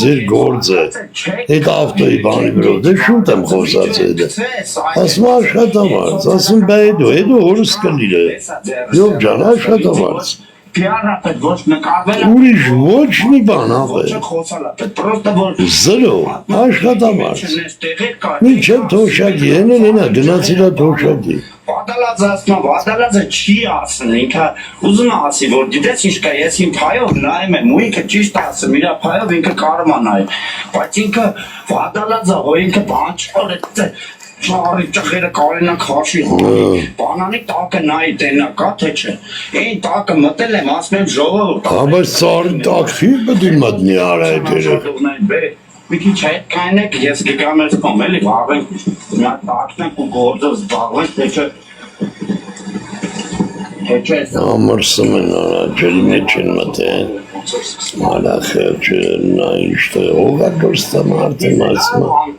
Ձեր գործը այդ ավտոյի բանի վրա դե շուտ եմ խոսած այդ ասում աշխատամարց ասում բա հետո հորս կլիր է յոբ ջան աշխատամարց ուրիշ ոչ մի բան ապե զրո աշխատամարց մինչև թոշակի հենա գնացիլա թոշակի Վադալաձը չի ասն, ինքը ուզում է ասի, որ դիտես ինչ կա, ես իմ փայով նայում եմ, ու ինքը ճիշտ ասում, իր փայով ինքը կարում է նայել, բայց ինքը վադալաձը, հո ինքը բան չոր է, ճարի ճղերը կարենա քաշի, բանանի տակը նայի տենա կա, թե չէ, այն տակը մտել եմ, ասում եմ ժողովուրդ, բայց ծարի տակ չի բդի մտնի արա է մի քիչ հետ կանեք, ես գկամ ես կոմ, էլի վաղենք, նա տակն ենք ու գործով զբաղվենք, թե չէ ամրսում են արա, ջերի մեջ են մտեն, արա խելչը, նա իշտը, ով է գործը մարդ եմ ասում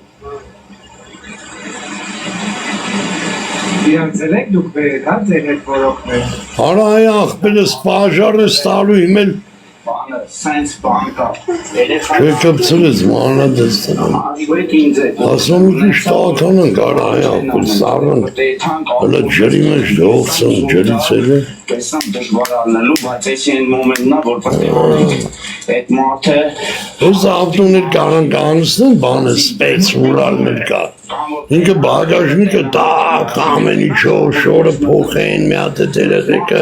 Իրանցել եք դուք բերեք, հա, ձեր հետ որոքներ Արա այ աղբերս պաժարը ստալու իմ էլ Բանը, սենց բան կա Չկպցրեց մանադես տնան Ասում ուտիշ տաղական են կարա այ աղբեր սարան Հլա ջրի մեջ դողցն ջրից էլ է Կեսամ դժվար ալնելու, բայց էսի են մոմեննա, որ պստեղորիկ այդ մարդը Ես ավտոներ կարան կանցնեն բանը սպեց ուրալներ կա Ինքը բագաժնիկը տակ ամեն իչով շորը փոխեն մի հատ է տերեղեկը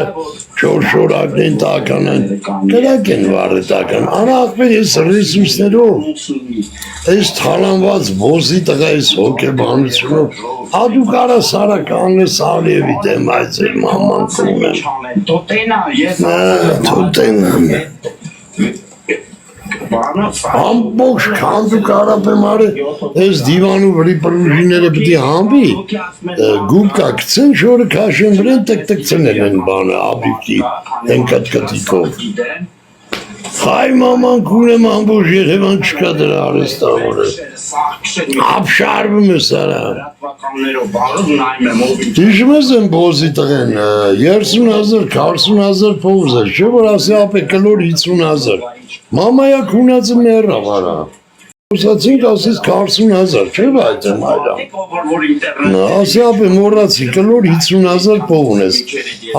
շորակն են տական են կրակ են վարը տական արա աղբեր ես ռեսուրսներով ես թալանված բոզի տղա ես հոգեբանությունով դու կարա սարա կանես Ալիևի դեմ այս էլ մաման կում եմ Տոտենա, ես Ամբողջ քանդու կարապ եմ արը, ես դիվանու վրի պրուժիները պտի համբի, գուբկա կցեն շորը կաշեն վրեն տկցնել են բանը, աբիվքի, են կտկտիկով։ Հայ մաման կունեմ ամբողջ երևան չկա դրա արեստավորը, ապշարվում է սարա։ Դիշում ես են բոզի տղեն, 30,000, 40,000 փողուզ է, չէ որ ասի ապե կլոր 50,000, մամայա կունածը մերավ արա, ուսացինք ասիս 40,000, չէ բայց եմ այլա, ասի ապե մորացի կլոր 50,000 փողուն ես,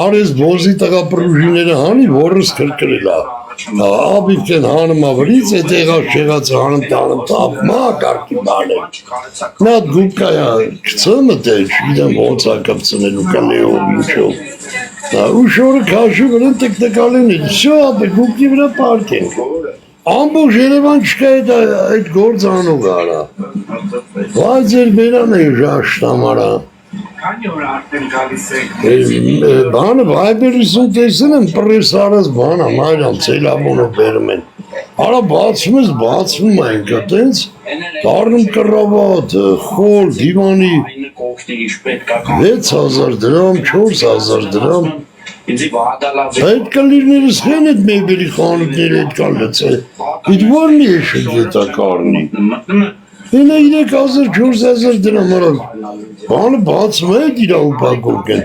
արես բոզի տղա պրուժիները հանի, որս կրկրելա, Աբիվք են հանում ավրից, այդ եղած շեղած հանում տանում տապ, մա կարկի բան է Նա գուբկայա կծըմը դե, չգիտեմ ոնց է կպցնելու կլեով ինչով Ու շորը կաշի վրեն տկտկալեն է, շո ապե գուբկի վրա պարկ ենք Ամբողջ երևան չկա այդ գործ անող արա Վայ ձեր բերան է ժաշտամ արա Քանի օր արդեն գալիս եք Բանը վայբերիսում տեսել եմ պրես արած բանը մայրան ծելավոնով բերում են Արա բացում ես բացվում են կտենց դարնում կրավատ, խոլ, դիվանի 6,000 դրամ, 4,000 դրամ Այդ կլիրներս խեն էդ մեբելի խանութները էդ կան լծե Իդ որնի է շգետա կարնի Հենա 3,000-4,000 դրամ արավ Բանը բացում է իրա ուպակով կեն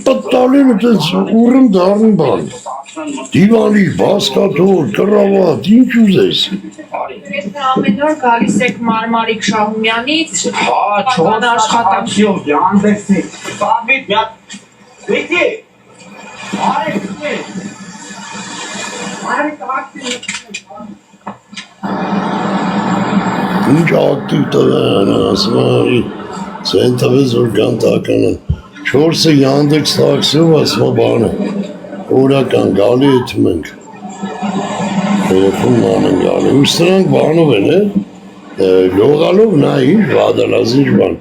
Պտտալին ուտենց ուրմ դարն բան Դիվանի, բասկաթոր, կրավատ, ինչ ուզես Ես ամեն օր գալիս եք Մարմարիկ Շահումյանից Հա, 4 աշխատանքիով, յանտեսնի Բաբիտ, միատ, վիդի Ինչ ակտիվ տղան ասում արի Սեն տվեց որ կան տականը 4-ը յանդեքս տաքսիով ասում բանը Օրական գալի էթում ենք Տելեֆոն ման են գալի Ու սրանք բանով են Լողալով նա ինչ վադալազիր բան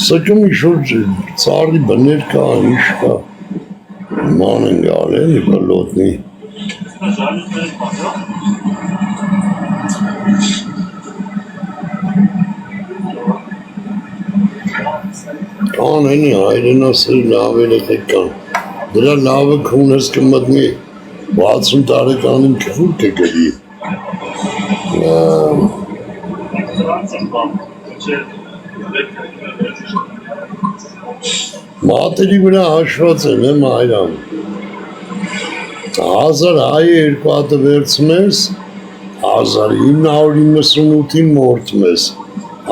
Սկում ինչ-որ ծարի բներ կա, ինչ կա Ման են գալի էլի բլոտնի Կան ենի հայրենասրի լավ երեխեք կան Դրա լավը քունես կմտնի 60 տարեկանին քվուր կգրի Մատերի վրա հաշված եմ այրան 1000 հայը 2 հատը վերցնես 1998-ին մորթում ես,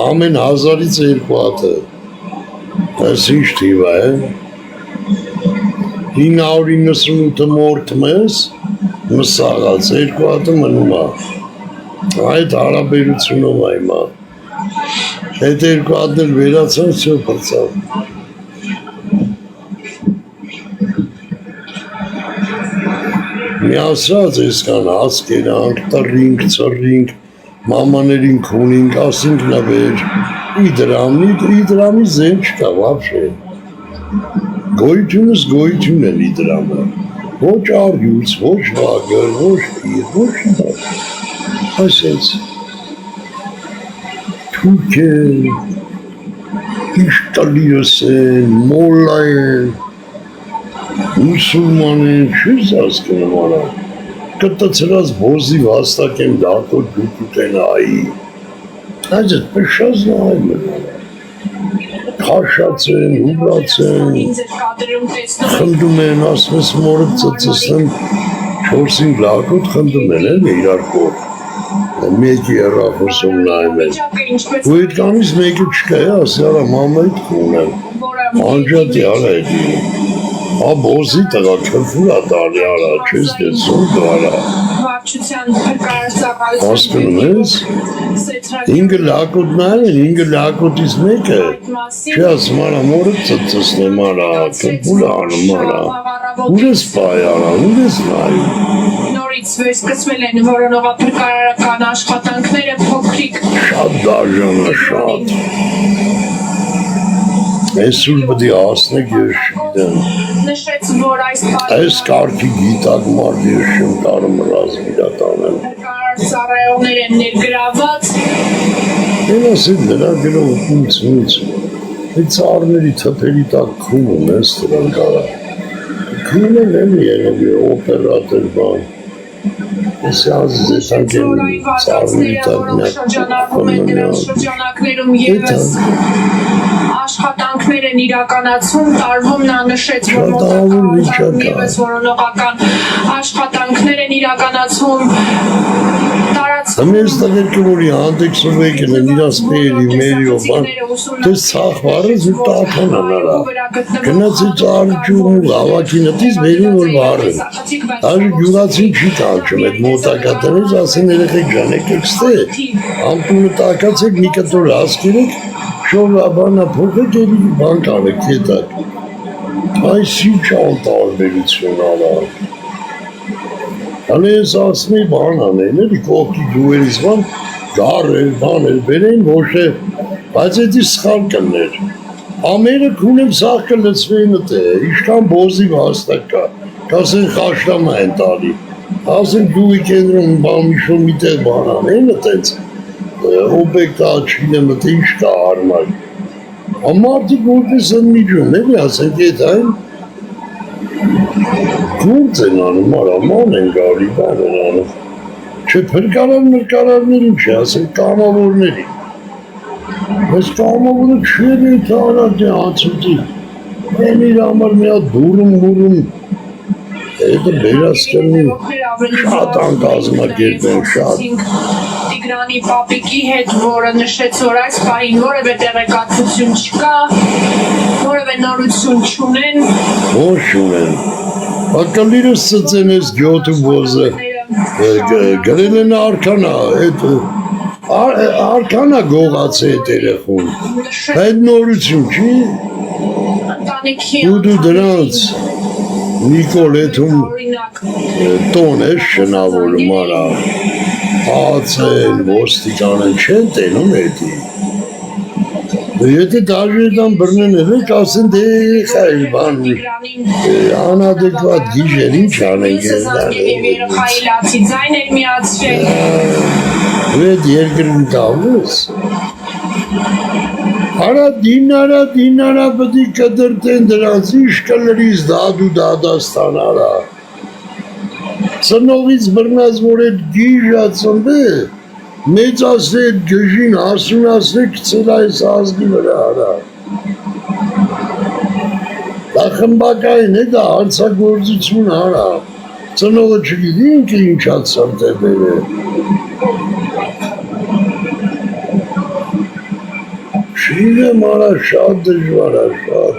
ամեն 1000-ից 2 հատը, այս ինչ թիվ է, 998-ը մորթում ես, մսաղած, 2 հատը մնում է, այդ հարաբերությունով է հիմա, այդ 2 հատն էլ վերացան, սյո պրծավ, միասրած ես կան հասկերանք, տրինք, ծրինք, մամաներին քունինք, ասինք նվեր, իդրամի զեն չկա վաբշե, գոյությունս գոյություն են իդրամը, ոչ արդյուց, ոչ վագր, ոչ իր, ոչ նար, ասենց, թուք են, իշտալիրս են, մոլլա են, Մուսուլման են, չես ասկնում արա, կտծրած բոզի վաստակ եմ դակոտ դուկուտ են այի, այս էտ պշած նայ մնալ, քաշած են, ուբրած են, խնդում են, ասմես մորը ծծսն, 4-5 լակոտ խնդում են իրար կոր, մեկի հեռախոսում նայմ են, ու էտ կանից մեկը չկա է, ասի արա մամայիտ քուն եմ, անջատի արա էդի, Աբոզի տղա քրֆուրա դարի արա, չես դեցում դարա, ասկնում ես, 5 լակոտ նայր են, 5 լակոտից մեկը, չի ասում արա մորը ծծսնեմ արա, քրֆուրա անում արա, ուր ես պայ արա, ուր ես նայր, Նորից վերսկսվել են որոնողափրկարարական աշխատանքները փոքրիկ շատ դաժանը, շատ, Այսուր բդի ասնեք ես չգիտեմ, նշեց, որ այս կարգի գիտակ մարդ ես շեմ կարում ռազմիրատանեմ, ծառայողներ են ներգրաված, են ասիտ նրա գրով ումց, այդ ծարների թպերի տակ քունում ես դրան կարա, քունում են երևի օպերատեր բան, ես ազիզ եթանք են ծարների տակ շրջանառվում են դրանց շրջանակներում ևս աշխատանքներ են իրականացում, տարվում նա նշեց, որ մոտակայքում ևս որոնողական աշխատանքներ են իրականացում, Ամենս տղերքը որի հանդեքսով եկել են իրաս մերի, մերիով բան, տես ծախ վարыз ու տաքան անարա, գնացի ծարջում ու հավակինըտից մերին որ վարեն, այժ գյուրացին չի տանչում, այդ մոտակատերից ասեն երեխեք ժանեք էքստե, ամպունը տակացեք մի կտոր հասկերեք, շորաբանա փոխեք ելի բան կանեք հետակ, այս ինչ ալ տարբերություն արա, Հալի ես ասնի բան անեն, էլի կողքի գուերից բան, գարեր, բաներ, բերեն, ոչ է, բայց էդի սխալ կլներ, ամերը կունեմ սաղ կլծվեին ըտ է, իշկան բոզի վաստակ կա, կասեն խաշտամա են տալի, ասեն դուի կենրում բամիշո մի տեղ բան անեն ըտենց, օբեք կա չինեմ ըտ ինչ կա արմար, ամարտիկ որպես են միջում, էլի ասենք էդ այն, Գուրծ են անում, արաման են գարի, բան են անում, չէ փրկարարներին չի ասել կամավորներին, ես կամավորը չեր է թարատ է հացուտի, են իր համար մի հատ բուրում, հետը բերաս կրնի, շատ անկազմակերպ են, շատ, Տիգրանի պապիկի հետ, որը նշեց, որ այս պահին որևէ տեղեկատվություն չկա, որևէ նորություն չունեն, ոչ ունեն, Ակալիրս ծծեն ես գյոթ ու բոզը, գրել են արքանա գողաց է էտ երեխուն, այդ նորություն չի, ու դրանց Նիկոլ էթում տոն ես շնավորում արա, հացեն, ոստիկան են չեն տենում էդի, Եթե դաժետան բրնեն եք, ասեն դե խայր բան, անադեկվատ գիժեր ինչ անենք երեխայի լացի ձայն էր միացրել, ու էդ երկրին տավուս, արա դինարա պտի կդրտեն դրանց, իշ կլրից դադու դադաստան արա, ծնողից բրնած որ էդ գիժա ծնվե, Մեծ ասե էդ գժին հասունասե կծել այս ազգի վրա արա, դա խմբակային է, դա հարցագործություն արա, ծնողը չգիտի ինքը ինչ հացավ դեպեր է, Չինեմ արա շատ դժվար է շատ։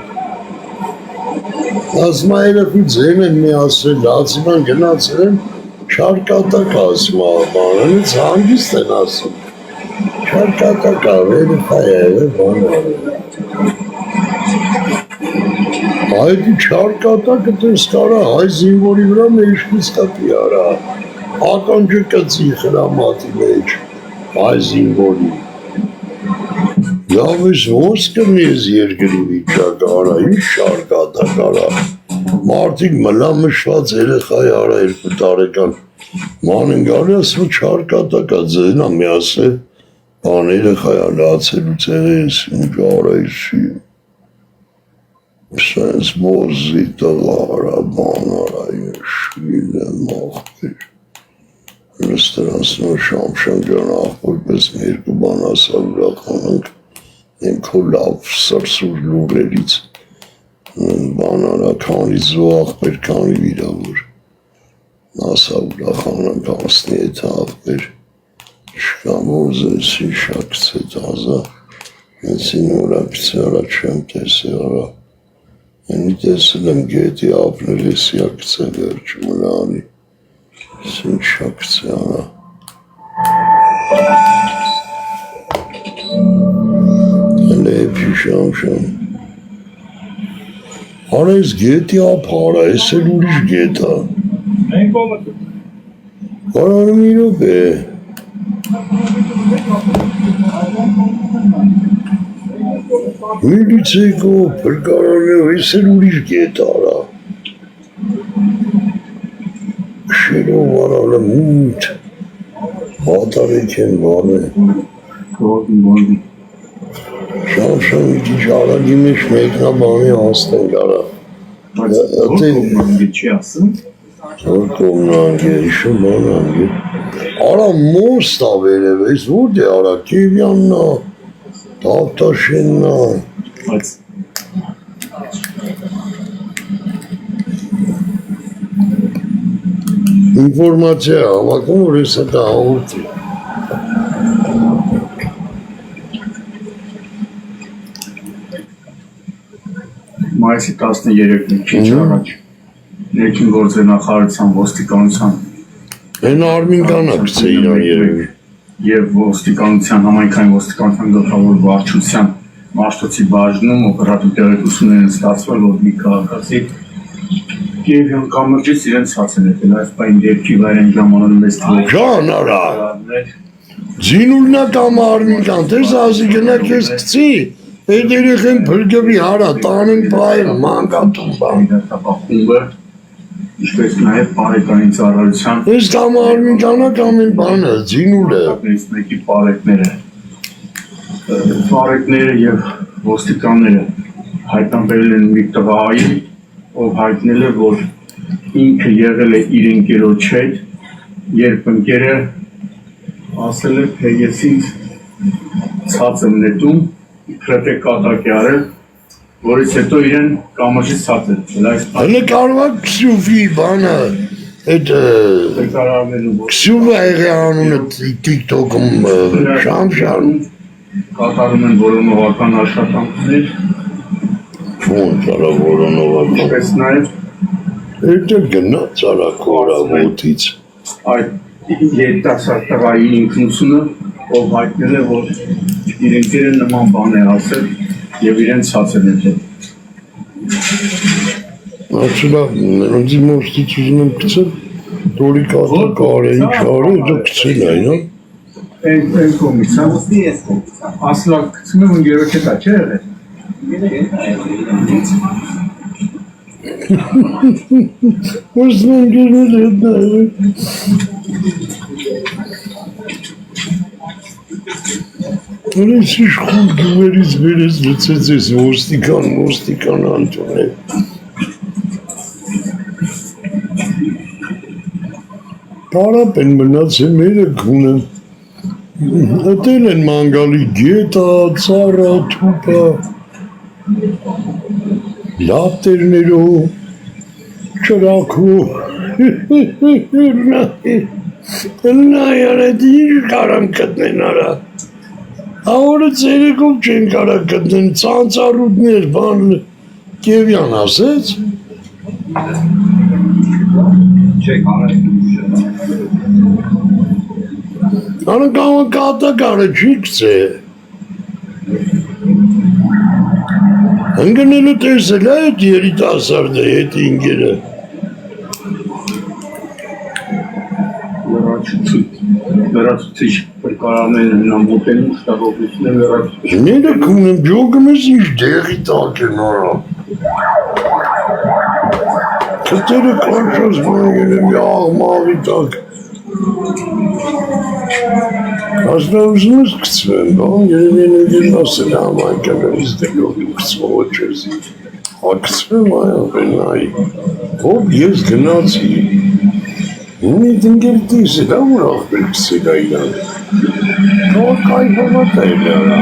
Ասմա երեքու ձեն են մի ասել, լացիման գնացել են, չարկատակ ասմա բանանից հանգիստ են ասում։ Չարկատակ ավերը խայերը բանանը։ Այդ չարկատակը տես կարա, հայ զինվորի վրա մեջքից կապի արա, ականջը կծի խրամատի մեջ, հայ զինվորի։ Լավ ես ոնց կրնի ես երկրի վիճակը արա, ինչ շարկատակ արա, մարդիկ մլամշված երեխայ արա 2 տարեկան, ման են գալի ասում չարկատակա ձենա մի ասել, բան երեխայա լացելու ծեղես, ինչ արա եսի, սենց բոզի տղա արա, բան արա, շվիլ եմ աղբեր, ռեստորանցնոր շամշանջան աղբոր պես մի 2 բան ասա ուրախան ենք, Եմ քո լավ սրսուր լուրերից բան արա քանի զոհ բեր քանի վիրավոր ասա ուրախանան կասնի այդ աղբեր շկամոզեսի շակցե տազա ենցի նորակցե արա չեմ տեսե արա ենի տեսել եմ գետի ապնել եսի ակցե վերջ մնանի սին շակցե արա Շամ Արա ես գետի ապարա, ես էլ ուրիշ գետա Կարանում իրոք է Միլիցեյկո պրկարանեով, ես էլ ուրիշ գետ արա Շերով արալը մութ Հատարեք են բան է Շամ քիչ արագի մեջ մեկնաբանի հասնեն գարա չի ասում Որ կողմնանգ է, իշում բանանգ է Արա մոստ ավերև ես, որ դե արա Կիվյանն է, Տավտաշենն է Ինվորմացիա հավաքում, որ ես հետա հաղորդի Մայիսի 13-ին քիչ առաջ ներքին գործեր նախարարության ոստիկանության Են Արմինկանը գցե իրան երևի եւ ոստիկանության համայնքային ոստիկանության գլխավոր վարչության Մաշտոցի բաժնում օպերատիվ տեղեկություններ են ստացվել որ մի քաղաքացի Կիևյան կամրջից իրենց հացեն եկել այս բային դեպքի վայր են ժամանալու մեծ Ջան արա Ձինուլնա կամ Արմինկան տես ազի գնա կես գցի Այդ երեխեն փրկվի արա տանեն բայր մանկատում բան խումբը Ինչպես նաև բարեկային ծառայության Ես կամ Արմինկանը կամ են բանը ձինուլ է մեկի բարեկները եւ ոստիկանները հայտնաբերել են մի տղայի ով հայտնել է որ ինքը եղել է իր ընկերոջ հետ երբ ընկերը ասել է թե ես ինձ ցած եմ նետում իբրև կատակ է արել որից հետո իրեն կամրջից ցած է Հələ կարող է Քսյուվի բանը այդ Քսյուվը եղի անունը TikTok-ում շամշան կատարում են որոնողական աշխատանքներ Ոնց արա որոնողական ինչպես նաև Այդ գնաց արա կորավոտից այդ երիտասարդ տղայի ինքնությունը ով հայտնել է որ իր ընկերը նման բան է ասել եւ իրեն ցած է նետել Աչլա նրանցի մոստից ուզում եմ գցել դորի կատակար է ինչ արի դա գցել է նո Այն կոմիսա ասլա գցում եմ ընկերոջ հետ չէ եղել Ուզում եմ գերել հետ նայել Որես իշխուն գումերից վերես լծեց ես ոստիկան անտունել Պարապ են մնաց է մերը գունը Ատել են մանգալի գետա, ծառա, թուպա Լապտերներով, չրակով Նայարեդի կարան կտնեն արա։Ավորը ծերեկով չեն կարա կտնեն, ծանծարուտներ, բան Կևյան ասեց։ Չեք արել։ Անկամը կատակարը չի կցե։ Ընգնելու տեսել այդ երիտասարդը հետ ինգերը։ Լրացուցիչ պրկարաններն են ամբոտելու շտաբովություն են լրացուցիչ։ Մերը կունեմ բյոգում ես ինչ դեղի տակ են արա։ Կտերը կարշած բան եմ աղմավի տակ։ Ասնավուզում ես կծվեմ, բան երևին ընգերն ասել համայնքանից դելով կծվող ոչեզի։ Ակծվեմ այան բենայի, հոբ ես գնացի։ Ունի դնգեր տեսել, ամուր աղբեր կսել այրան։ Կող կայվավատ այլ արա։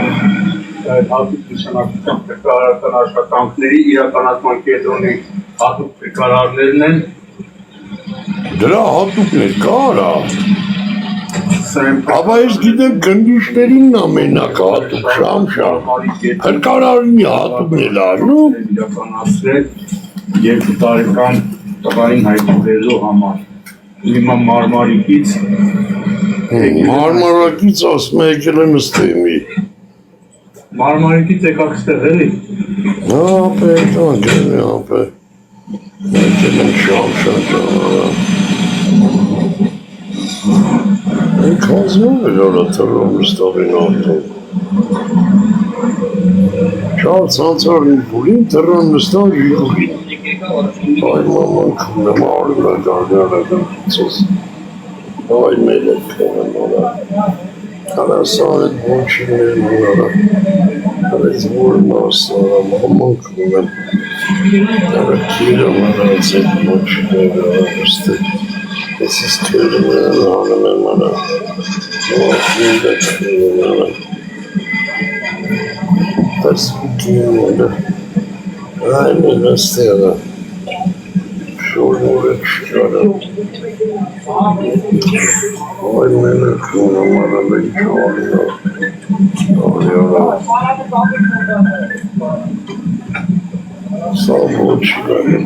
Այդ հատուկ նշանակության պրկարարական աշխատանքների իրականացման կետրոնի հատուկ պրկարարներն են։ Դրա հատուկներ կա արա։ Աբա ես գիտեմ գնդուշներին ամենակ հատուկ շամ։ Հրկարարինի հատուկներ արնում։ Իրականացրել 2 տարեկան տղային հայտնվելու համար։ Հիմա Մարմարիկից Մարմարակից ասում է եկել է նստեմի։ Մարմարիկից եկակ ստեղ էլի։ Ապե, տանգել է ապե։ Եկել են շամ։ Ենք հազնով էլ արա թրում նստավին ատում։ Շալ ծանցարին բուրին թրում նստավ իղվին։ Այ մաման կունեմ արում է գարգարագանցոս։ Այ մեր է կունեմ արա։ Հարասան էտ ոչիներն արա։ Հարեց որն ասարա մաման կունեմ։ Արա կիրում արած էտ ոչիներ արա նստել։ Ես ես կերում են հանում եմ արա։ Ոչին դա կիրում արա։ Տասպիկին արա։ Այն է նստել արա։ Շորնորը չկարա։ Այ մենը կունեմ արա բեն չարինա։ Արիարա։ Սա ոչին այն է։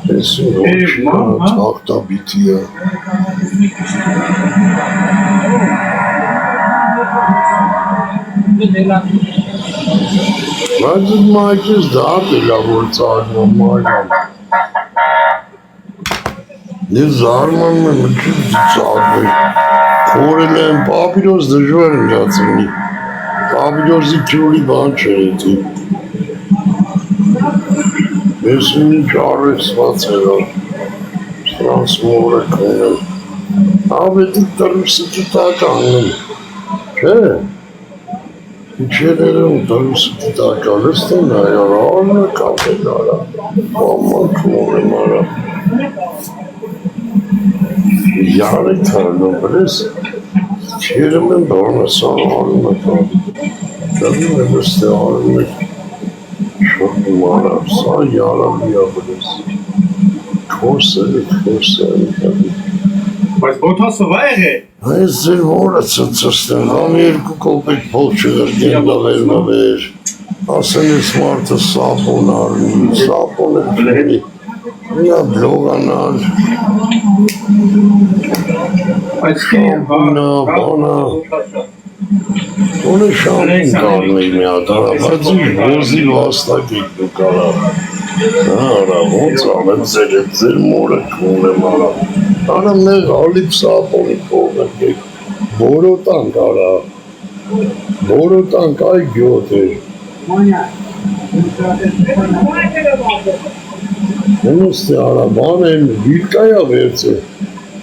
Ես ոչին աղտաբիթի է։ Բայց այդ մայքես դատ էլա որ ծարնում մայրան։ Ես զարմանում եմ մջիվ ծարնում։ Կորել եմ պապիրոս դժվար ընգացնի։ Պապիրոսի կյուրի բան չէր էտի։ Ես ինչ արեցված էլա։ Սրանց մորը կոնել։ Ավետի տրուսիկի տակ անգնում։ Չէ։ Իչերերում տրուսիկի տակ ալստեն այար արնը կապել արա։ Աման կորեմ արա։ Յարի թարնում բրես, չերում եմ բանասան արում է կան, դրում եմ վստե արում է շորդում արավ, սա յարավի աբրես, կորսել է, Բայց բոթասը վայղ է։ այս ձեր որը ծծստեն, համ 2 կոպեկ փող չղրգեն լավեր, ասեն ես մարդը սապոն արնի, սապոն է բլերի, Ia bloganal. Շամպունա, բանա, Ունը շամպուն կարնի միատարա, բայց ինչ ոզի վաստակիք դու կարա, արա, ոնց ամեն ձեր մորը կունեմ արա, արա նեղ ալիպ սապոնի կողնեք եք, բորոտանք արա, բորոտանք այ գյոտ էր, Հունստի արա, բան են վիրկայա վերցը,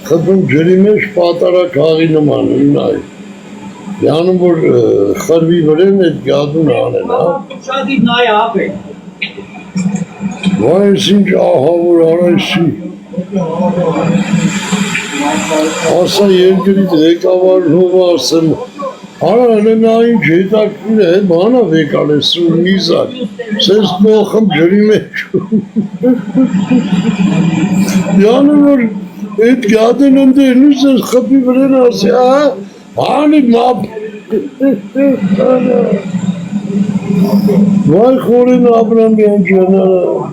խտում ջրի մեջ պատարակ հաղի նման, ունայ, Յանում որ խրվի վրեն էտ գադուն անեն, հա? Շադի նայ ապ է։ Վայս ինչ ահավոր արայսի։ Ասա երկրիտ ղեկավարն հով ասեմ, Արա նա ինչ հետաքրիր է, մանա վեկալ է սուր միզակ, սես կողխմ ջրի մեջ։ Յանում որ Այդ գադեն ընդելուս ես խպի վրեն ասի, անի մապ, վայ խորին Աբրամյան ջանարա,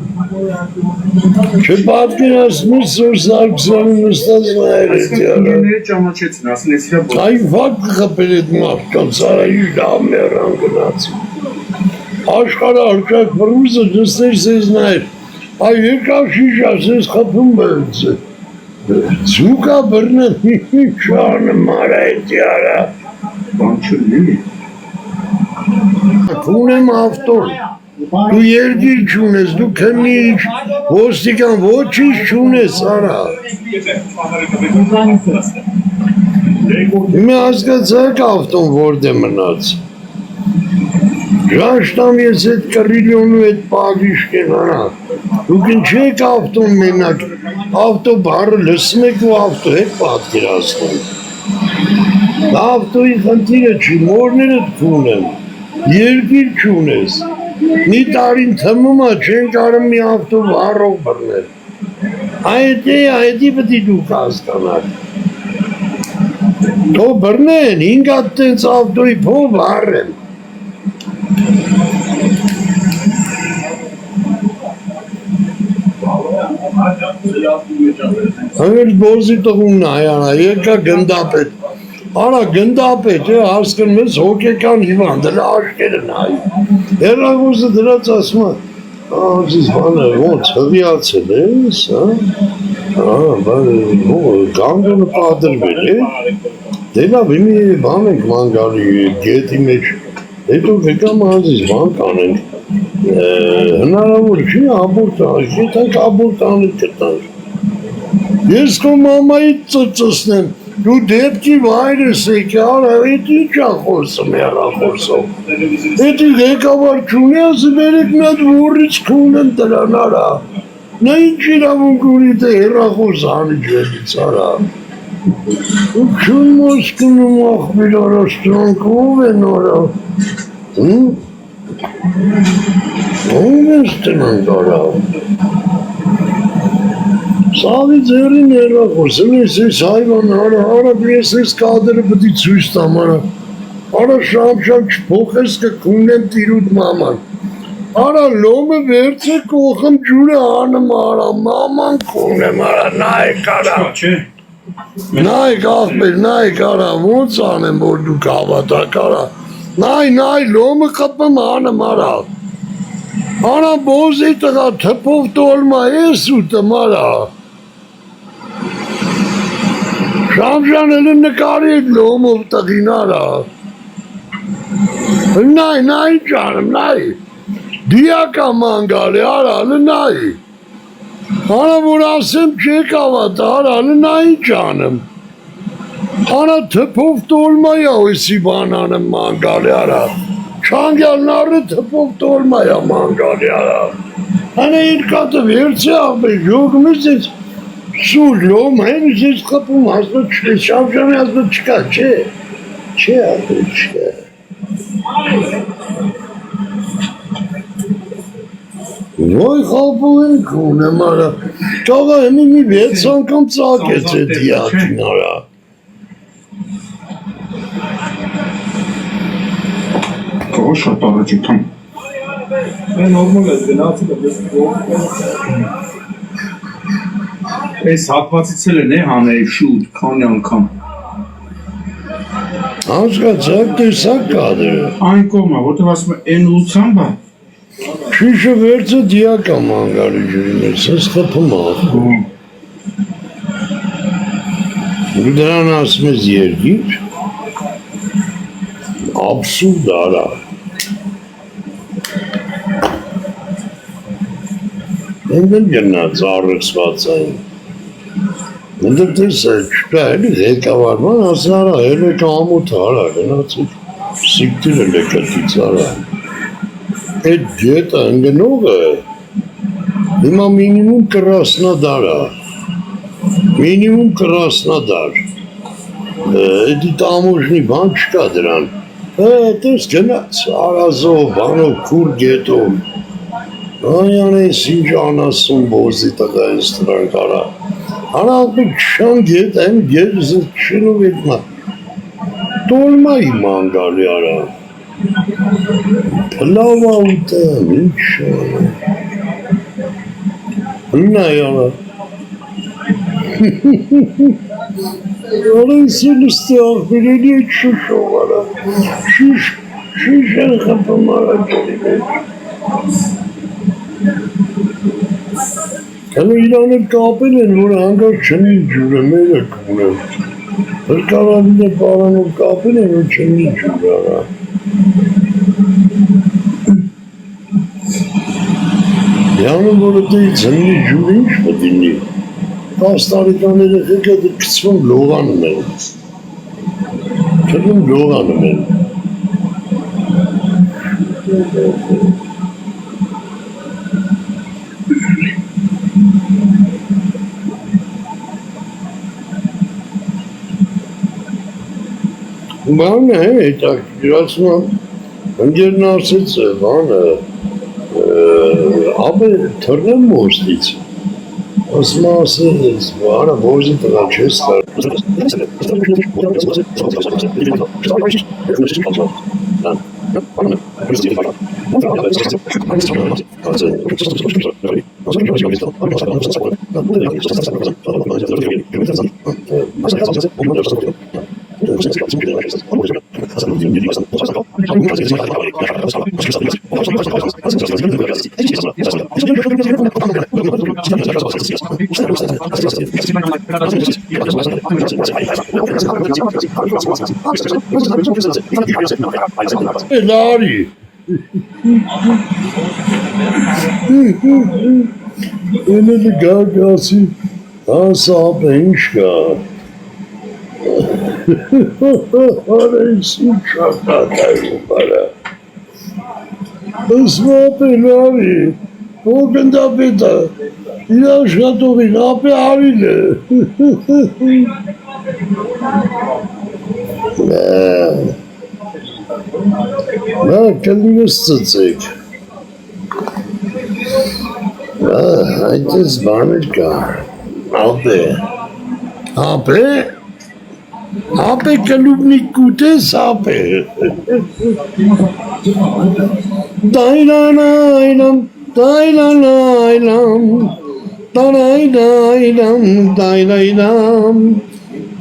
չպատկերացնի Սոր Սարգսյանը նստած նայր էտ յարա, ճանաչեցին, ասեն ես իրա բոտ։ այ վակ խպել էտ մարդկանց, արա իշ դավ մերան գնացի, աշխարը արկակ վրուզը նստեր սեզ նայր, այ եկավ շիշաս ես խպում բերց է, Ձուկա բրնեն շանը մարա էտ յարա, Բան չլի։ Կունեմ ավտոն, դու երգիր չունես, դու քննիչ, ոստիկան ոչինչ չունես, արա։ Իմե հասկացակ ավտոն որդ է մնաց։ Ժաշտամ ես էտ կռիլյոնու էտ պագիշկեն, արա։ Դուք ինչ եք ավտոն մենակ, ավտո բարը լսում եք ու ավտո հետ պատկերացնում։ Ավտոյի խնդիրը չի, մորներըտ կունեմ, երգիր չունես, մի տարին թմումա չեն կարում մի ավտո վարով բրնել, այդի պտի դուք հասկանար, թո բրնեն, ինգատ տենց ավտոյի փո վարեմ, Հանգեր բոզի տղուն նայանա, եկա գնդապետ, Արա գնդապետ է, հասկնում ես հոգեկան հիվանդ, դրա աշկերը նայի, հեռագուզը դրած ասում է, ասիս բանը, ոնց հվիացել ես, գանգը նպադրվել է, դելավ իմի բան ենք ման գալի գետի մեջ, հետո վեկամ ասիս բան կանենք, հնարավոր չի աբորտ անք, եթանք աբորտ անք կտանք, ես կո մամայի ծծսնեմ, Դու դեպքի վայրս եք, արա, էդ ինչ ախոսում է առախոսով, էդ ղեկավար չունի, ասում երեք նատ որից կունեն դրան, արա, նա ինչ իրավունք ունի թե հեռախոս անի ջվելից, արա, ու չուն մոսկնում ախմիր արա, ստրանքով են, արա, ում ես տնանք, արա, Սավի ձերին երախոսում ես ես հայվան, արա ես ես կադրը պտի ծույս տամ, արա շամ չպոխես կկունեմ տիրուտ մաման, արա լոմը վերց է կողմ ջուրը անım, արա մաման կունեմ, արա նայք, արա, նայք աղբեր, նայք, արա, ոնց անեմ, որ դուք հավատակ, արա, նայ, լոմը կպım անım, արա, արա բոզի տղա թպով տոլմա ես ուտım, արա, Շամժանելը նկարի էդ լոմով տղին արա, նայ ճանım, նայ, դիակա մանգալի արա, նայ, արա որ ասեմ չեք ավատ, արա, նայ ճանım, արա թպով տոլմայա ոսի բանանım մանգալի արա, չանգյալն արը թպով տոլմայա մանգալի արա, անա երկատը վերցի աղբեր, ժողում ես ես, Սուր լոմ հեն ես խպում հասնոտ չկա, շամժամի հասնոտ չկա, չէ աղբեր չկա։ Ոյ խապում ենք ունեմ արա, կաղա հեմի մի վեց անգամ ծակեց է դիակին արա։ Կողը շատ առաջիթան։ Նորմալ է, գնացել է, Այս հատվածից էլ են հանեի շուտ, քանի անգամ։ Հասկացակ տեսակ կադրը։ Այն կողմը, որտեղ ասում է են ուլցան բա։ Շիշը վերցը դիակա մանգալի ջուրին ես, ես խպում աղբում։ Ու դրան ասում ես երգիր, աբսուրդ արա։ Ընդեն գնաց առրսված այն։ Ընդեն տեսակ չկա էլի ղեկավարման ասարա, էլ եք ամոթ արա, գնացիք, սիկտիր էլ եք ատից արա։ Այդ գետը ընգնողը հիմա մինիմում կրասնադար է, մինիմում կրասնադար, էդի տամոժնի բան չկա դրան, տես գնաց արազով, բանով, կուր գետով, Այան ես ինչ անասում բոզի տղա ես տրանք արա, Anadolu şan git hem gerisi şunu bitme. Dolmayı mangal yara. Lava utan inşallah. Ne yara? Orasını istiyor, belediye şu var. Şişe kapımara geliyor. Kana ilanı kapının oranda çeni cüremeyle kbunu. Bir kararında paranın kapının o çeni cüreme. Yani burada çeni cüreymiş mi dinliyor? Hastanekanede hırkadı kısmım loğanım benim. Canım loğanım benim. Bana takdirasına önce nasılsa bana abi törnem mi olsaydı? Osmansız bana bozdu da çözler. Lari. Öyle de gagası asa benşka. Arayısın çakatayım para. Isma pelari. O ganda peta. İlaç katori ne yapı harile. Ne kendini ısıtacak. Haydi zbanıca. Abi kalubnik kutes abi. Daylanaylam, daylanaylam, daylaylaylam, daylaylam,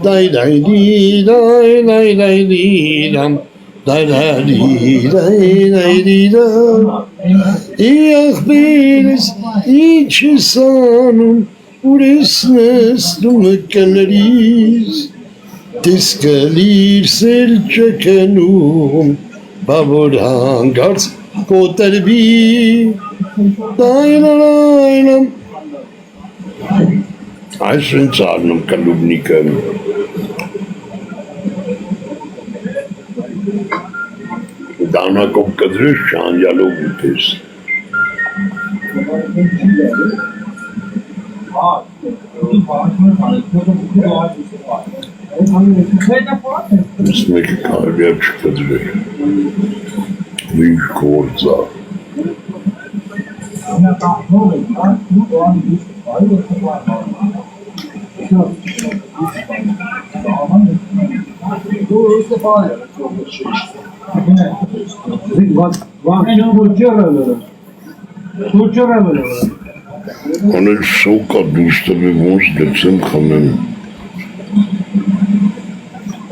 daylaylaylaylaylaylam, daylaylaylaylaylam. İyak beniz içi sanım, uresnes dumekkeleriz. Tiskalir selçekenum, babudan gars koterbi. Daylaylaylam. Ayşın çağırdım kalubnikem. Dana kopkadrı şan yalı butes. Смеки кавячка дры. Виш корца. Она сука дустами муж децем хамем.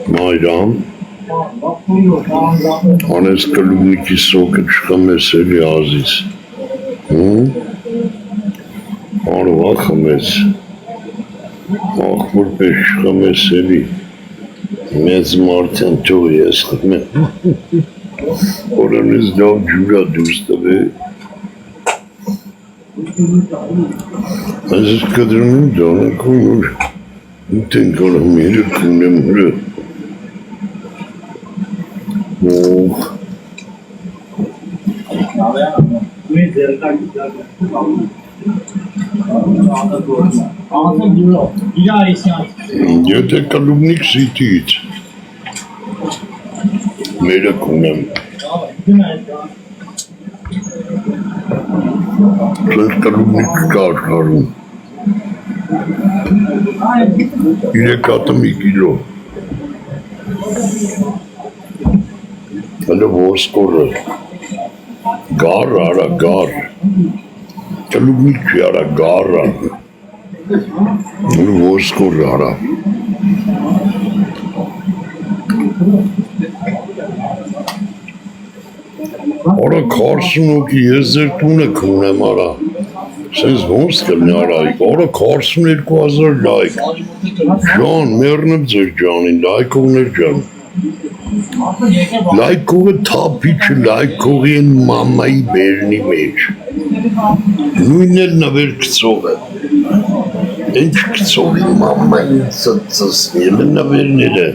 Майдан. Она скалуники сока чхамесели азис. Арва хамес. Ахмур пеш хамесели. Մեծ մարդյան թող ես խմեմ, oranız daha cüra dostları. Aziz kadının dağına konur, ten kalam yeri kınemre. Oh. Где-то колумник сидит. Мелякуном. Sen колумник каждый. 3 կիլո։ Հələ ոսկորը։ Գար արա գար։ Կլուգնի չի արա գարա։ Հələ ոսկորը արա։ Արա 48 ես ձեր տունը կունեմ արա։ Սենց ոնց կլնի արայք, արա 42,000 լայք։ Ժան, մերնեմ ձեր ջանին, լայքողներ ջան։ Լայքողը թապիչը լայքողի են մամայի բերնի մեջ։ Նույնն էլ նվեր կծող է։ Ինչ կծողի մամային ծծսնիլ են նվերներ է։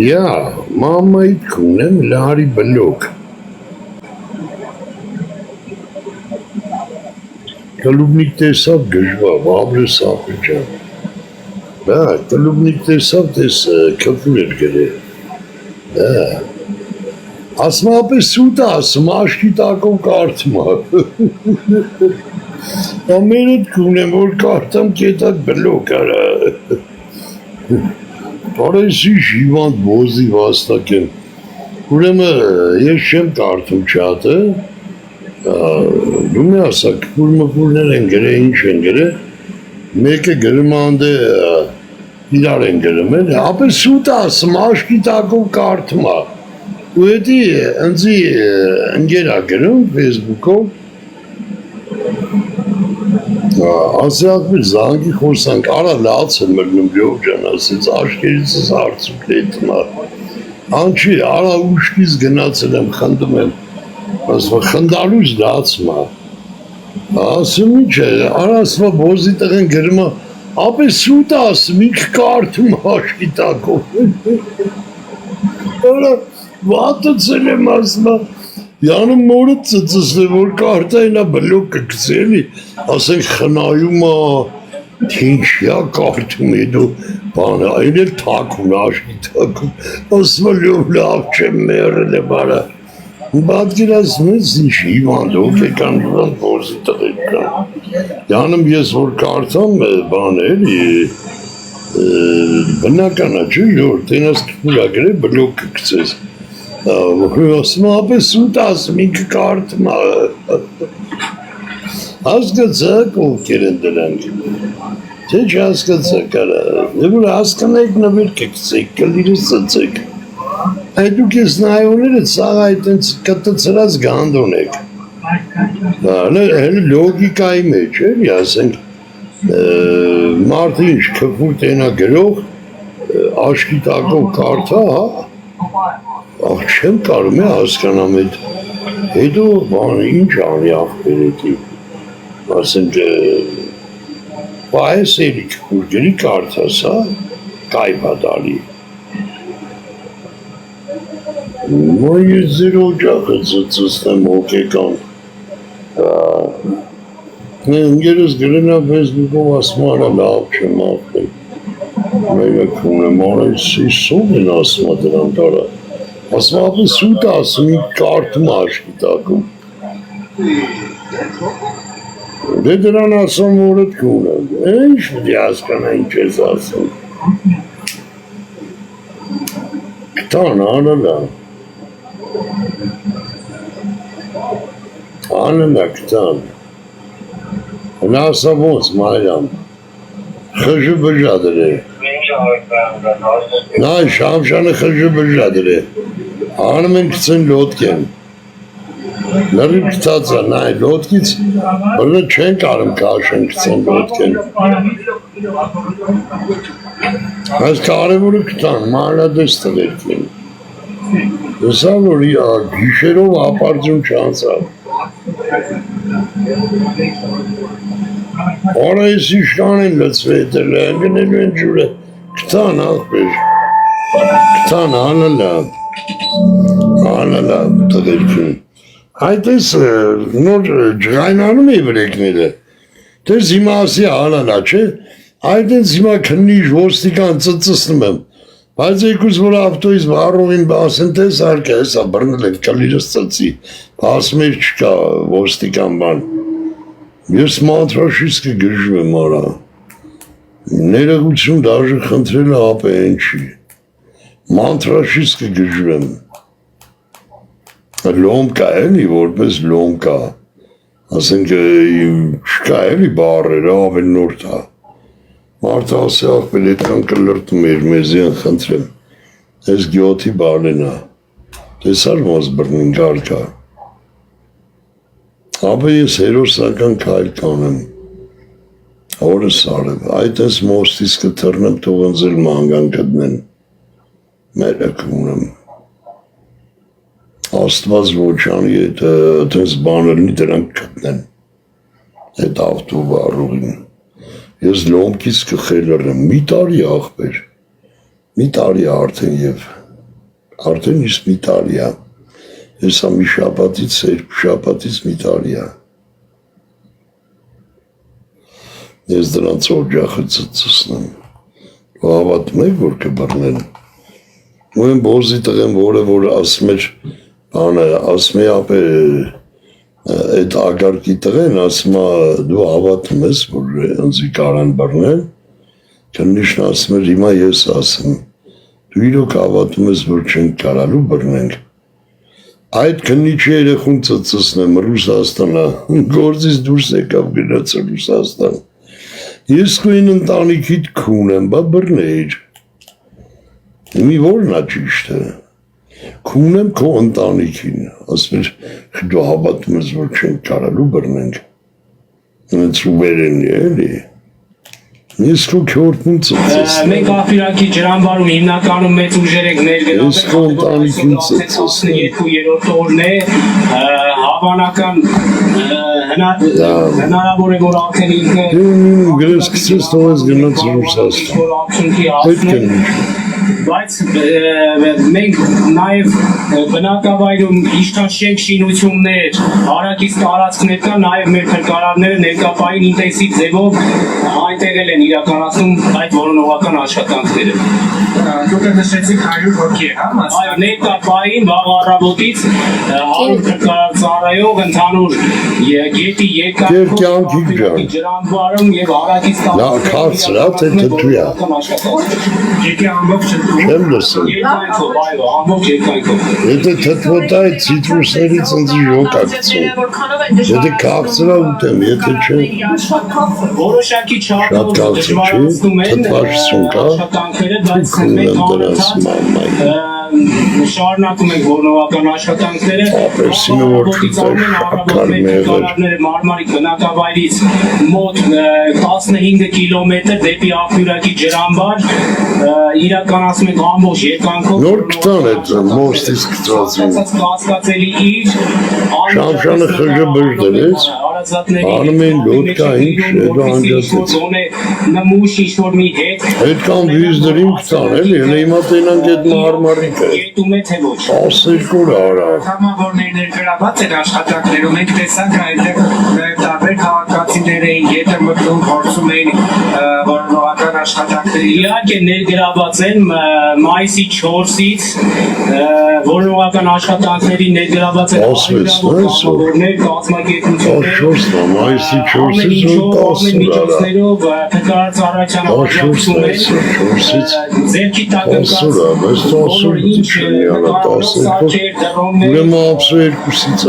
Ja, mama ik kunem lari belok. Kalubnik tesab gejva, vabre sapıcan. Ha, kalubnik tesab tes kapıver gere. Ha. Asma apı suda asma aşkı takım kartma. Amenet kunem or kartam ketat belok ara. Paraysi şivan bozi vastaken. Ուրեմն ես չեմ կարդում չաթը, դու մի ասակ, պուրմը են գրել, ինչ են գրել, մեկը գրում անդ իրար են գրում են, ապե սուտ ասում, աշկի տակով կարդում է, ու հետի ընձի ընգերա գրում, Facebook-ով, ասյակվիր զանգի խոսանք, արա լաց եմ մրնում լյով ջան, ասեց աշկերիցս հարցուկ լետում է, Անչի, արա ուշքից գնացել եմ, խնդում եմ, ասվա խնդալուց լացում է, ասում ինչ է, արա ասվա բոզի տղեն գրում է, ապե սուտ ասում, ինք կարդում աշկի տակով, արա վատացել եմ ասում է, Յանը մորը ծծսն է, որ կարտային է բլոկը կծելի, ասենք խնայում է, թինչյա կարտում է դու, բանը, այն էլ թակուն, աշկի թակուն, ասմա լյով լավ չեմ մերել է բարը, բատկիր ասում ես ինչ հիվանդով եկան, հիվանդ որզի տղեկ կան, յանում ես որ կարտամ բան էլի, բնականա չէ, որ տենաս կպուրա գրե բլոկը կծես, ասում ապե սուտ ասում, ինքը կարդում հասկացակ ովքեր են դրանք, թե չհասկացակ արա, որ հասկանայք նվեր կգցեք, կլիրը ծծեք, այդ դուք ես նայոները ծաղ այդ ընց կտծրած գանդ ունեք, հել լոգիկայի մեջ էլի ասենք, մարդը ինչ կպուր տենա գրող, աշկի տակով կարդա, չեմ կարում է հասկանամ այդ, հետո բանը ինչ անի աղբերետի, ասենք, պայես էլիք կուրգերի կարդաս, կայպադալի, մոյ ես ձեր օջախը ծծստեմ հոգեկան, ընգերս գրենա վեզբուկով ասում արա լավ չեմ աղբեր, մերը կունեմ արայս սով են ասում դրան տարա, ասում ապի սուտ ասում, ինք կարդում աշկի տակում, դե դրան ասում որըտ կունեմ, ինչ պիտի հասկանա ինչ ես ասում, կտան անելա, անելա կտան, նա ասա ոնց մայրամ, խժը բժադր է, նայ շամշանը խժը բժադր է, անում են կծեն լոտկեն, լրիվ կծած է, նայ լոտկից բրնը չեն կարում կաշեն կծեն լոտկեն, այս կարևորը կտան, մանրադես տղերքին, դեսա որ գիշերով ապարձում չանցավ, Արա ես իշկան են լծվետել է, գնելու են ջուրը, կտան աղբեր, կտան անալավ տղերքին, այդ ես նոր ջղայնանում է վրեկները, տես հիմա ասի անալա չէ, այդ ես հիմա քննիչ ոստիկան ծծսնում եմ, Բայց եկուս որ ավտոյից վառողին ասեն տես արկա հեսա բռնել եք կլիրս ծծի, ասում էր չկա ոստիկան բան, ես մանտրաշիսկը գժում եմ արա, ներողություն դաժը խնդրել ապե են չի, մանտրաշիսկը գժում եմ, լոմկա էլի, որպես լոմկա, ասենք չկա էլի բարերը ավել նորդ Մարդը ասի աղբել էդքան կլրտում էր մեզի ընխնդրեմ, ես գյոթի բալենա, տեսար մոզ բրնին գարկա, ապը ես հերոսական կայլ կանեմ, օրը սարև, այդ ես մոստիս կթրնեմ թող ընձել մանգան կդնեն, մերակ ունեմ, աստված ոչանի այդպես բանելնի դրանք կդնեն, այդ ավտու վարուղին, Ես լոմքից կխելր եմ, մի տարի աղբեր, մի տարի արդեն և, արդեն իսկ մի տարի է, ես մի շապատից, երկու շապատից մի տարի է, ես դրանց օջախը ծծսնեմ, ու հավատում եք, որ կբռնեն, ու եմ բոզի տղեմ, որ ասում էր, ասում է ապե, այդ ագարկի տղեն ասում է դու հավատում ես որ ընձի կարան բռնել քննիչն ասում էր հիմա ես ասում դու իրոք հավատում ես որ չենք կարալու բռնենք այդ քննիչի երեխուն ծծսնեմ Ռուսաստանա գործից դուրս եկավ գնաց Ռուսաստան ես քույն ընտանիքիդ քուն եմ բա բռներ մի որն է ճիշտը Քուն եմ քո ընտանիքին, ասում էր, դու հավատում ես, որ չենք կարալու բռնենք, նենց ուվերեն էլի, ես քո քյորդն ծծես Մենք աղբյուրակի ջրամբարում հիմնականում մեծ ուժեր ենք Ես քո ընտանիքին ծծես 12-րդ օրն է, հավանական հնարավոր է, որ արդեն ինքը գրես կցես թող ես գնաց Ռուսաստան, պետք է Բայց մենք նաև բնակավայրում իշքան շենք շինություններ, հարակից տարածքներ կա, նաև մեր փրկարարները ներկապային ինտենսիվ ձևով այնտեղ են իրականացնում այդ որոնողական աշխատանքները։ Դուք նշեցիք 100 հոգի է, հա, Այո, ներկապային վաղ առավոտից 100 փրկարար ծառայող ընդհանուր գետի երկայնքով ջրամբարում եւ հարակից Գետի ամբողջ Չեմ լսում երկայնքով, այո, ամբողջ երկայնքով։ Եթե թթվոտա է ցիտրուսներից ընձի յոկ ակցում Եթե կաղցրա ուտեմ, եթե չէ Որոշակի չափով դժվարացնում են աշխատանքները, բայց մենք շարունակում ենք որոնողական աշխատանքները առավոտից ամեն առավոտ մեր փրկարարները Մարմարիկ բնակավայրից մոտ 15 կիլոմետր դեպի աղբյուրակի ջրամբար իրականացնում ենք ամբողջ երկանքով Նոր կտան այդ մոստից կծվածին կասկածելի իր Շամշանը խժը բժդելեց Անում են լոտկա ինչ հետո անջատեց նմուշ ինչ-որ մի հետ Հետքան վիզդրին կտան էլի հլը հիմա տենանք այդ մարմարիկ է Գետում է թե ոչ Ասեր կոր արա Համավորներ ներգրաված են աշխատանքներում, մենք տեսանք այդտեղ տարբեր քաղաքացիներ էին, գետը մտնում, փորձում էին որոնողական աշխատանքների Իհարկե ներգրաված են մայիսի 4-ից որոնողական աշխատանքների ներգրաված են ահավորներ, կազմակերպություններ մայիսի 4-ից ու 10-ով փրկարար ծառայության աջակցություններ ձերքի տակ Ասուր է, Ուրեմն ապսու երկուսից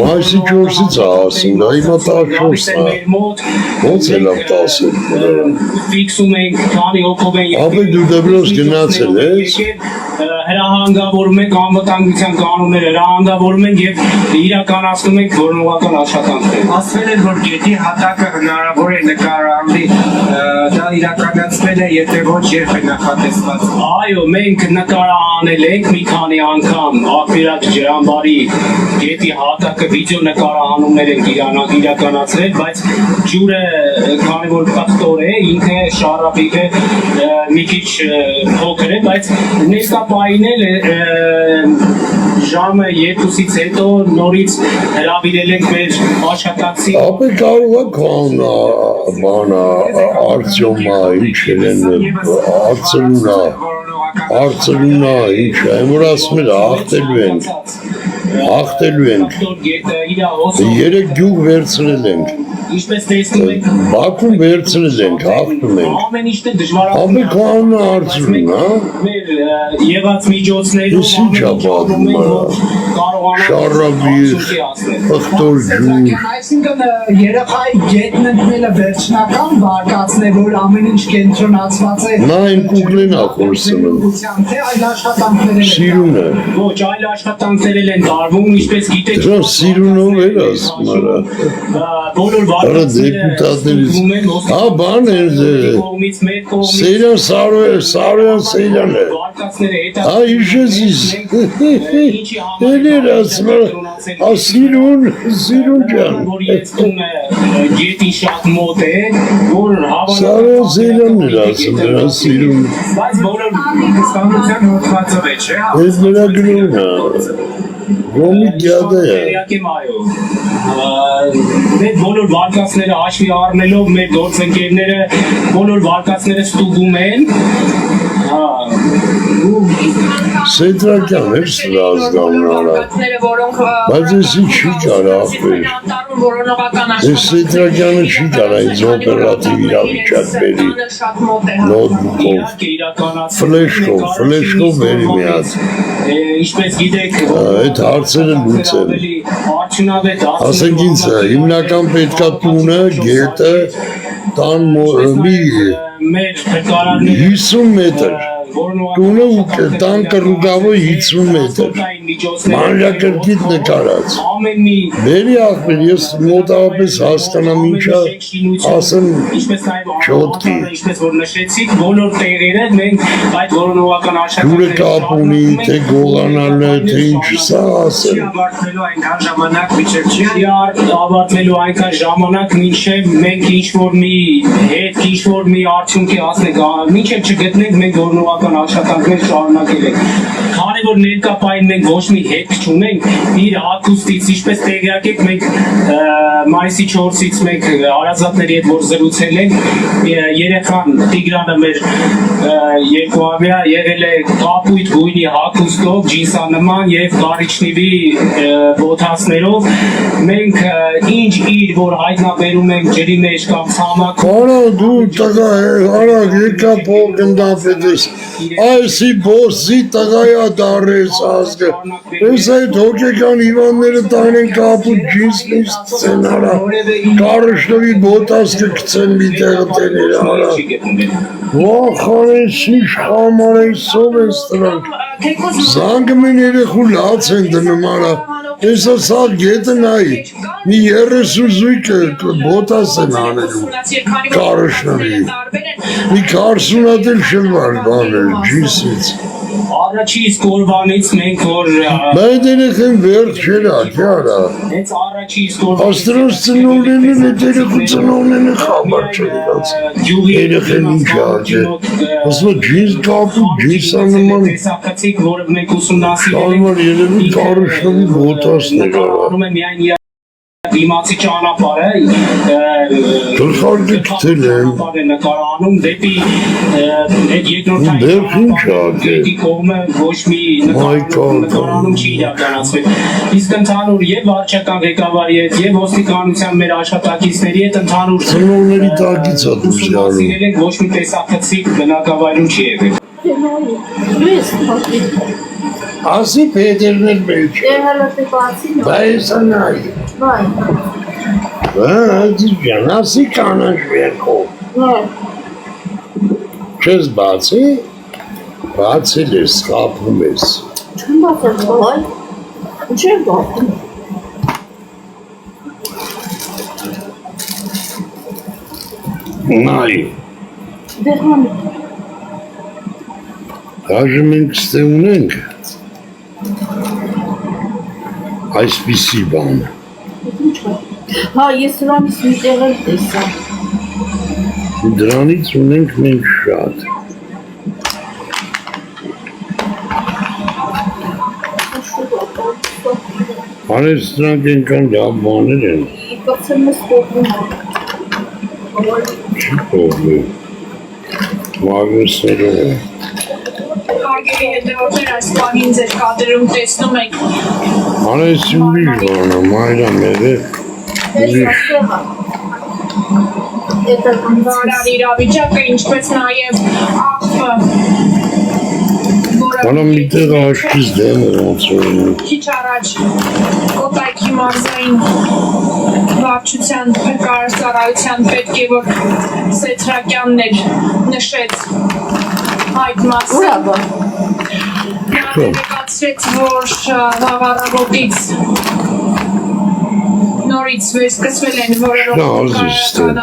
Մայիսի 4-ից ասում, դա հիմա 14-ն է Ոնց է լավ 10 Ֆիքսում ենք, քանի հոգով են Ապե դու դեպրոս գնացել ես հրահանգավորում ենք անվտանգության կանոնները, հրահանգավորում ենք եւ իրականացնում ենք որոնողական աշխատանքներ։ Ասվել է, որ գետի հատակը հնարավոր է նկարահանվի, դա իրականացվել է, եթե ոչ երբ է նախատեսված։ Այո, մենք նկարահանել ենք մի քանի անգամ աղբյուրակ ջրամբարի գետի հատակը վիդեո նկարահանումներ ենք իրականացրել, բայց ջուրը քանի որ կախտոր է, ինքը շարապիկը մի քիչ փոքր է, բայց ներկա պահին էլ ժամը 2-ից հետո նորից հրավիրել ենք մեր աշխատակցի Ապե կարող է քան բանա Արտյոմա ինչ են արծրունա ինչ է որ ասում են հաղթելու ենք 3 գյուղ վերցրել ենք Ինչպես տեսնում եք Բաքուն վերցրել ենք հաղթում ենք ամեն ինչն է դժվար Ապե քան արծրունա մեր եղած միջոցներով Իսկ ինչ է պատմում Շարավիր Պղտոր ջուր Այսինքն երեխայի գետն ընկնելը վերջնական վարկածն է, որ ամեն ինչ կենտրոնացված է Նա այն կուգլեն ախորսում թե այլ աշխատանքներ Սիրուն է Ոչ, այլ աշխատանքներ են տարվում, ինչպես գիտեք Դրա սիրունով էր ասում արա բոլոր Արա դեպուտատներից բան է կողմից մեր կողմից Սեյրան Սարոյան Սեյրան է վարկածները Իշես Էլեր ասում սիրուն ջան որ եծում է գետի շատ մոտ է, որ Սարոյան Սեյրանն էր ասում դրա սիրուն բայց բոլոր ստանության հոդվածով է, չէ՞։ Ես նրա գրում է Գոմի գյադը է Տերյակ եմ այո Մեր բոլոր վարկածները հաշվի առնելով մեր գործընկերները բոլոր վարկածները ստուգում են Սեյտրակյան էր սրա ազգանն արա Բայց ես չի կարա ախվեր Ես Սեյտրակյանը չի կարա ինձ օպերատիվ իրավիճակ բերի Նոդբուկով Ֆլեշկով բերի մի հատ Ինչպես գիտեք Այդ հարցերը լուծեն Ասենք ինձ հիմնական պետքա տունը, գետը, տան մի մեր փրկարարները 50 մետր Տունը ու տան կռուգավոր 50 մետր Մանրակրկիտ նկարած ամեն մի Բերի ախպեր, ես մոտավորապես հասկանամ ինչա ասեմ չոտքի ինչպես որ նշեցիք բոլոր տեղերը մենք այդ որոնողական Ջուրը կապ ունի, թե գողանալն է, թե ինչ սա ասեմ Ավարտվելու այնքան ժամանակ միջև չի ավարտվելու այնքան ժամանակ մինչև մենք ինչ-որ մի հետ ինչ-որ մի արդյունքի հասնենք մինչև չգտնենք մենք որոնողական աշխատանքներ շարունակել ենք քանի որ ներկա պահին մենք ոչ մի հետ չունենք իր հագուստից ինչպես տեղյակ եք մենք մայիսի 4-ից մենք հարազատների հետ որ զրուցել ենք երեխան Տիգրանը մեր երկուամյա եղել է կապույտ գույնի հագուստով ջինսանման եւ կարիճնիվի բոթասներով մենք ինչ իր որ հայտնաբերում ենք ջրի մեջ կամ ցամաքում Արա դու տղա արա եկա փող գնդապետես Այսի բոսի տղայա դարես ազգը Ես այդ հոգեկան իվանները տանեն կապուտ ջինսնից ծեն արա Կարշնովի բոտաս կկցեն մի տեղը տեներ արա Վախան ինչ խամար են սով են ստրանք Զանգը մեն երեխու լաց են դնում արա Ես ասա գետը նայի մի 30 զույգը բոտաս են անելու Կարշնովի Մի 40 ատել շլվար բաներ ջինսից Առաջի իսկ օրվանից մենք որ Բայց երեխեն վերջ չերա, չարա հենց առաջի իսկ օրվանից Աստրանց ծնողներն են, երեխու ծնողներն են խաբար չեղած Երեխեն ինչ աղե Ասմա ջինս կապու, ջինսանման տեսակացիք, որը մենք ուսումնասիրել Շարմար երևի կարշնովի բոտասներ արա միայն դիմացի ճանապարհը Գլխարկը գտել եմ նկարանում դեպի այդ երկրորդային Դեպ ինչ աղե կողմը ոչ մի նկարանում չի իրականացվել իսկ ընդհանուր եւ վարչական ղեկավարի հետ եւ ոստիկանության մեր աշխատակիցների հետ ընդհանուր Ծնողների տակից ա դուս յարում սիրել ենք ոչ մի տեսակցիկ բնակավայրում չի եղել Ասի պետերն էլ մեջ Բայց անայի Ջան, ասի կանանչ վերքով Չես բացի Բացել ես, խապում ես Չեմ բացել խոյ Չեմ բացել Նայի Դեղանի Հաժը մենք ստե ունենք Այսպիսի բան Հա, ես սրանից մի տեղել տեսա Դրանից ունենք մենք շատ Շուտ Արես դրանք ենքան լավ բաներ են, Կոպցեմ ես կողում չի կողմի, մագնուսներով է, Հարգելի հետևորդներ, այս պահին ձեր կադրում տեսնում եք արես ուրիշ բանա, մայրա մեր է, Ես ասեմ վարար իրավիճակը, ինչպես նաև աղբը, որը բանա միտեղ աշկից դեմ է ոնց որ է, քիչ առաջ Կոտայքի մարզային վարչության փրկարարության պետք է որ Սեթրակյանն էլ նշեց այդ մասը։ Ուրա բա Նա տեղեկացրեց, որ վաղառավոտից նորից վերսկսվել են որերով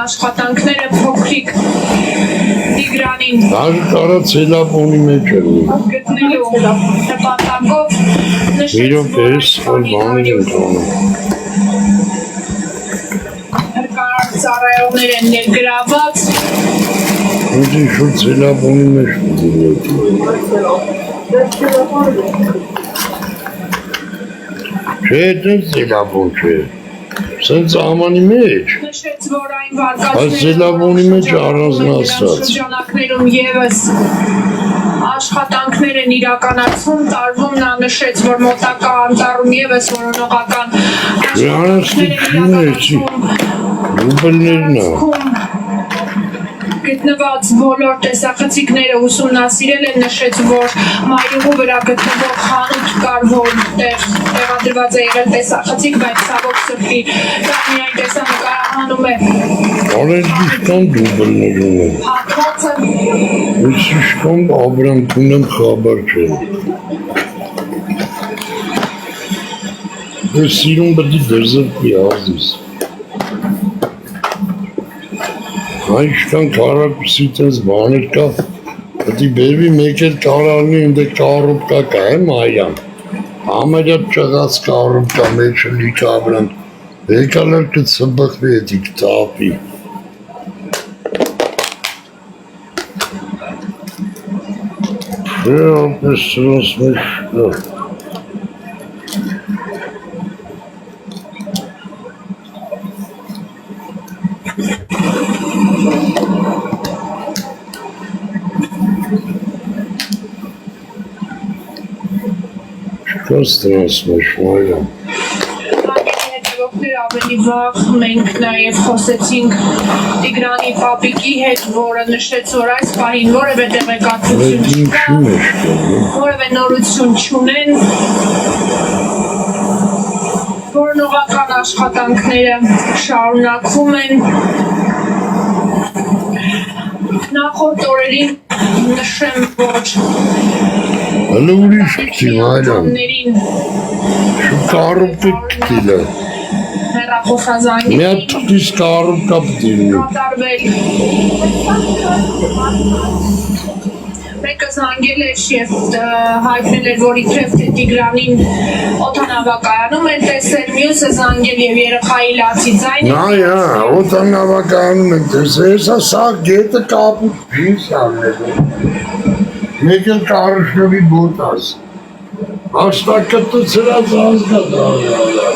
աշխատանքները փոքրիկ Տիգրանին դաժ կարա ցելապոնի մեջ է լինի, գտնելու նպատակով իրոք ես որ բաներ են կանում, հրկարար ծառայողներ են ներգրաված ոնց ինչ-որ ցելապոնի մեջ լինի, չէ, դες ցելապոն չէ, սենց ամանի մեջ, նշեց, որ այն այս ցելապոնի մեջ առանձնացած, շրջանակներում եւս աշխատանքներ են իրականացվում, տարվում նա նշեց, որ մոտակա անտառում եւս որոնողական դուբլներն է, գտնված բոլոր տեսախցիկները ուսումնասիրել են, նշեց, որ մայրուղու վրա գտնվող խանութ կար, որտեղ տեղադրված է եղել տեսախցիկ, բայց ցավոք սրտի դա միայն տեսանկարահանում է արես իշկան դուբլներ ունեն, հատվածը ես իշկան աբրանք ունեմ խաբար չէ, ես սիրում բդի դերզրպի ազիս, Այշքան կարակուսի տես բաներ կա, պտի բերվի մեկ էլ կարարնի ինդ է կարուպկա կա է մայրան, համարյատ ճղած կարուպկա մեջը լիք աբրան, եկալար կծբխվի էդի կտապի, ապես սրոս մեջ կա, Չկաս դրանց մեջ մայրան, հետևորդներ ավելի վաղ մենք նաև խոսեցինք Տիգրանի պապիկի հետ, որը նշեց, որ այս պահին որևէ տեղեկատվություն այդ ինչի չկա, մեջ կա, որևէ նորություն չունեն, որոնողական աշխատանքները շարունակվում են, նախորդ օրերին նշեմ, որ հլը ուրիշ կտի մայրան, ատոմներին կարուպկի կտիլ է, հեռախոսազանգի մի հատ թուտիս կարուպկա պտի լինի, կատարվել մեկը զանգել էր և հայտնել էր, որ իբրև թե Տիգրանին օդանավակայանում էր տեսել, մյուսը զանգել և երեխայի լացի ձայն նայ օդանավակայանում են տեսել, հեսա սա գետը կապուտ բինս աննետ, մեկ էլ կարշնովի բոտաս, հաշտակը տծրած ազգա դարյալա,